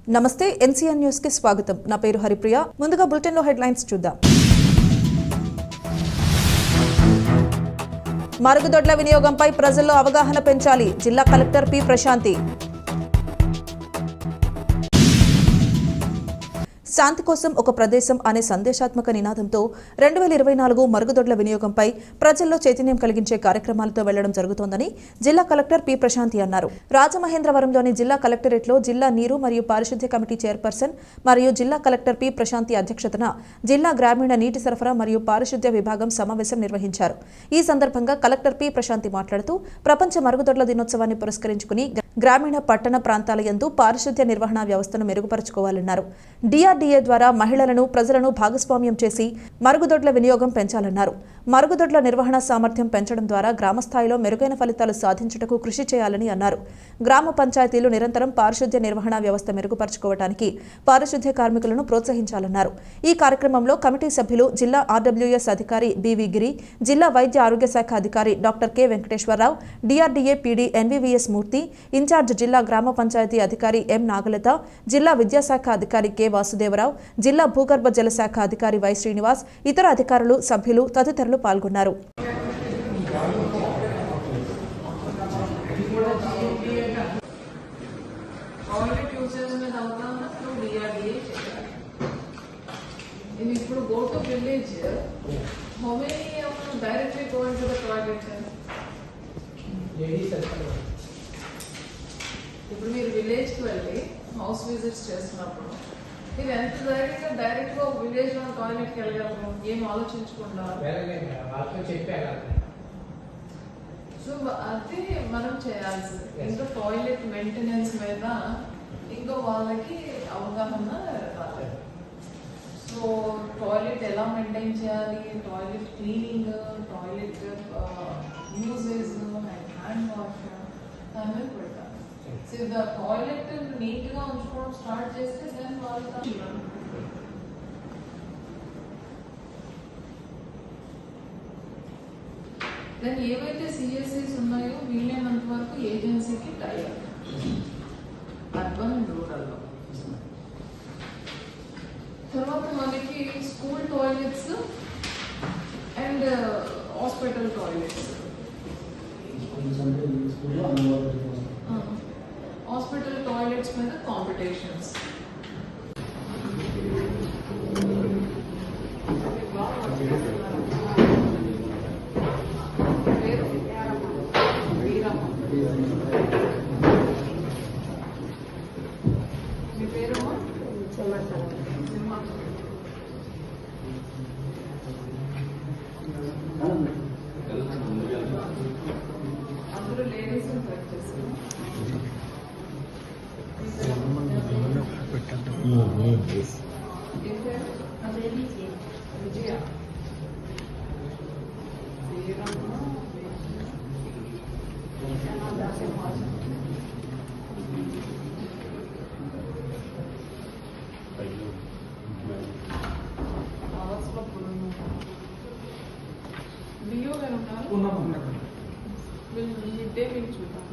నమస్తే NCN news కి స్వాగతం. నా పేరు హరిప్రియ. ముందుగా బులెటిన్ లో హెడ్లైన్స్ చూద్దాం. మరుగుదొడ్ల వినియోగంపై ప్రజల్లో అవగాహన పెంచాలి. జిల్లా కలెక్టర్ పి ప్రశాంతి. శాంతి కోసం ఒక ప్రదేశం అనే సందేశాత్మక నినాదంతో 2024 మరుగుదొడ్ల వినియోగంపై ప్రజల్లో చైతన్యం కలిగించే కార్యక్రమాలతో వెళ్లడం జరుగుతోందని జిల్లా కలెక్టర్ పి ప్రశాంతి అన్నారు. రాజమహేంద్రవరంలోని జిల్లా కలెక్టరేట్లో జిల్లా నీరు మరియు పారిశుద్ధ్య కమిటీ చైర్పర్సన్ మరియు జిల్లా కలెక్టర్ పి ప్రశాంతి అధ్యక్షతన జిల్లా గ్రామీణ నీటి సరఫరా మరియు పారిశుద్ధ్య విభాగం సమావేశం నిర్వహించారు. ఈ సందర్భంగా కలెక్టర్ పి ప్రశాంతి మాట్లాడుతూ ప్రపంచ మరుగుదొడ్ల దినోత్సవాన్ని పురస్కరించుకుని గ్రామీణ పట్టణ ప్రాంతాల యందు పారిశుద్ధ్య నిర్వహణ వ్యవస్థను మెరుగుపరుచుకోవాలన్నారు. డిఆర్డీఏ ద్వారా మహిళలను ప్రజలను భాగస్వామ్యం చేసి మరుగుదొడ్ల వినియోగం పెంచాలన్నారు. మరుగుదొడ్ల నిర్వహణ సామర్థ్యం పెంచడం ద్వారా గ్రామ స్థాయిలో మెరుగైన ఫలితాలు సాధించుటకు కృషి చేయాలని అన్నారు. గ్రామ పంచాయతీలు నిరంతరం పారిశుద్ధ్య నిర్వహణ వ్యవస్థ మెరుగుపరుచుకోవడానికి పారిశుద్ధ్య కార్మికులను ప్రోత్సహించాలన్నారు. ఈ కార్యక్రమంలో కమిటీ సభ్యులు జిల్లా ఆర్డబ్ల్యూఎస్ అధికారి బివి గిరి, జిల్లా వైద్య ఆరోగ్య శాఖ అధికారి doctor K Venkateswara Rao, DRDA PD NVVS Murthy, incharge జిల్లా గ్రామ పంచాయతీ అధికారి ఎం నాగలత, జిల్లా విద్యాశాఖ అధికారి కె వాసుదేవరావు, జిల్లా భూగర్భ జల శాఖ అధికారి వై శ్రీనివాస్, ఇతర అధికారులు, సభ్యులు తదితరులు పాల్గొన్నారు. ఇప్పుడు మీరు విలేజ్కి వెళ్ళి హౌస్ విజిట్స్ చేస్తున్నప్పుడు మీరు ఎంత ధైర్యంగా డైరెక్ట్గా విలేజ్లో టాయిలెట్కి వెళ్ళగలరు? ఏం ఆలోచించకుండా. సో అది మనం చేయాల్సింది. ఇంకా టాయిలెట్ మెయింటెనెన్స్ మీద ఇంకా వాళ్ళకి అవగాహన రాలేదు. సో టాయిలెట్ ఎలా మెయింటైన్ చేయాలి, toilet cleaning, toilet usage and hand wash దాని మీద పెడతారు. సో ద టాయిలెట్ నీట్గా ఉంచుకోవడం స్టార్ట్ చేస్తే దాని వాళ్ళు దాన్ని ఏవైతే సిఎస్సీస్ ఉన్నాయో వీలైనంత వరకు ఏజెన్సీకి టైప్ అర్బన్ అండ్ రూరల్లో. తర్వాత మనకి school toilets and hospital toilets. Hospital toilets మీద కాంపిటీషన్స్. మీ పేరు అందరూ లేడీస్ విజయ బియ్యో గారు ఉన్నారు. వీళ్ళు చూద్దాం.